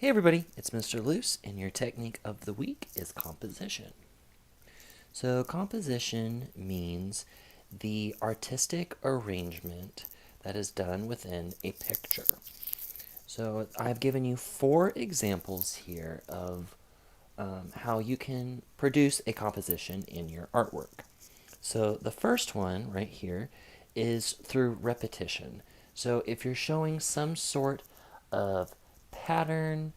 Hey everybody, it's Mr. Loose, and your technique of the week is composition. So, composition means the artistic arrangement that is done within a picture. So, I've given you 4 examples here of how you can produce a composition in your artwork. So, the first one right here is through repetition. So, if you're showing some sort of pattern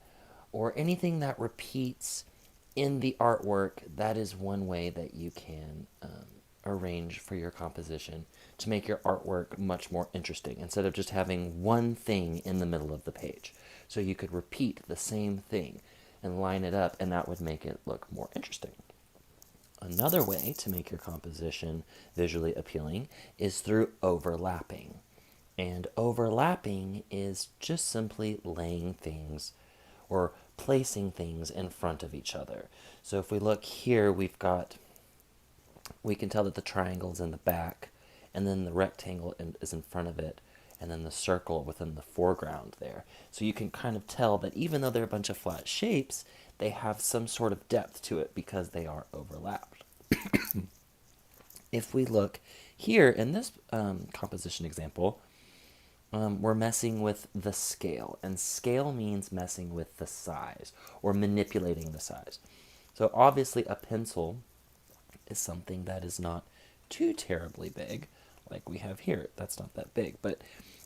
or anything that repeats in the artwork, that is one way that you can arrange for your composition to make your artwork much more interesting instead of just having one thing in the middle of the page. So you could repeat the same thing and line it up, and that would make it look more interesting. Another way to make your composition visually appealing is through overlapping. And overlapping is just simply laying things or placing things in front of each other. So if we look here, we can tell that the triangle is in the back, and then the rectangle is in front of it, and then the circle within the foreground there. So you can kind of tell that even though they're a bunch of flat shapes, they have some sort of depth to it because they are overlapped. If we look here in this composition example, we're messing with the scale, and scale means messing with the size or manipulating the size. So obviously a pencil is something that is not too terribly big, like we have here. That's not that big, but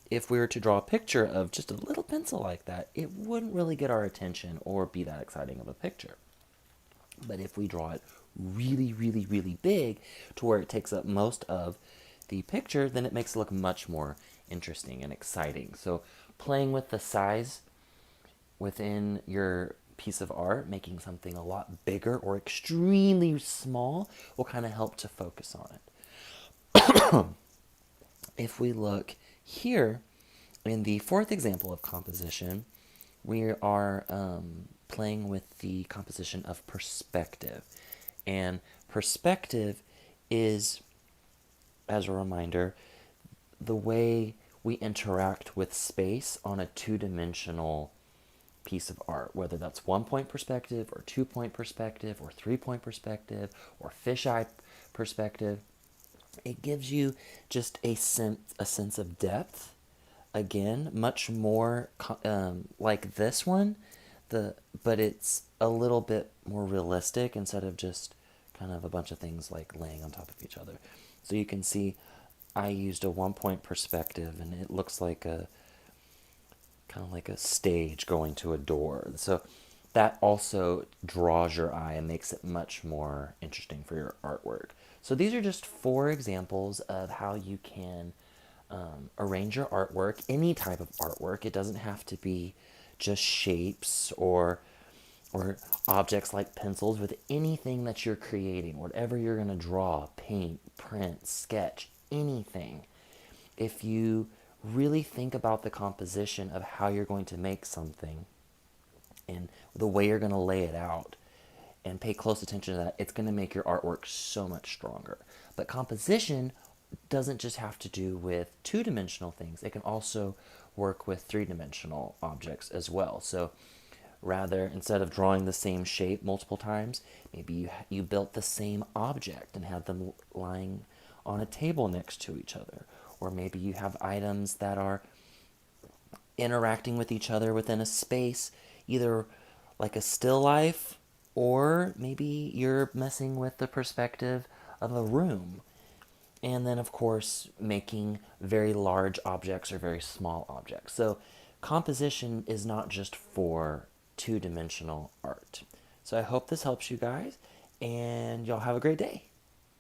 if we were to draw a picture of just a little pencil like that, it wouldn't really get our attention or be that exciting of a picture. But if we draw it really, really, really big to where it takes up most of the picture, then it makes it look much more interesting and exciting. So playing with the size within your piece of art, making something a lot bigger or extremely small, will kind of help to focus on it. If we look here in the 4th example of composition, we are playing with the composition of perspective. And perspective is, as a reminder, the way we interact with space on a 2-dimensional piece of art, whether that's 1-point perspective or 2-point perspective or 3-point perspective or fisheye perspective. It gives you just a sense of depth. Again, much more like this one, but it's a little bit more realistic instead of just kind of a bunch of things like laying on top of each other. So you can see I used a 1-point perspective, and it looks like a kind of like a stage going to a door. So that also draws your eye and makes it much more interesting for your artwork. So these are just 4 examples of how you can arrange your artwork, any type of artwork. It doesn't have to be just shapes or objects like pencils. With anything that you're creating, whatever you're going to draw, paint, print, sketch, anything. If you really think about the composition of how you're going to make something and the way you're going to lay it out and pay close attention to that, it's going to make your artwork so much stronger. But composition doesn't just have to do with 2-dimensional things. It can also work with 3-dimensional objects as well. So rather, instead of drawing the same shape multiple times, maybe you built the same object and have them lying on a table next to each other. Or maybe you have items that are interacting with each other within a space, either like a still life, or maybe you're messing with the perspective of a room. And then, of course, making very large objects or very small objects. So composition is not just for 2-dimensional art. So I hope this helps you guys, and y'all have a great day.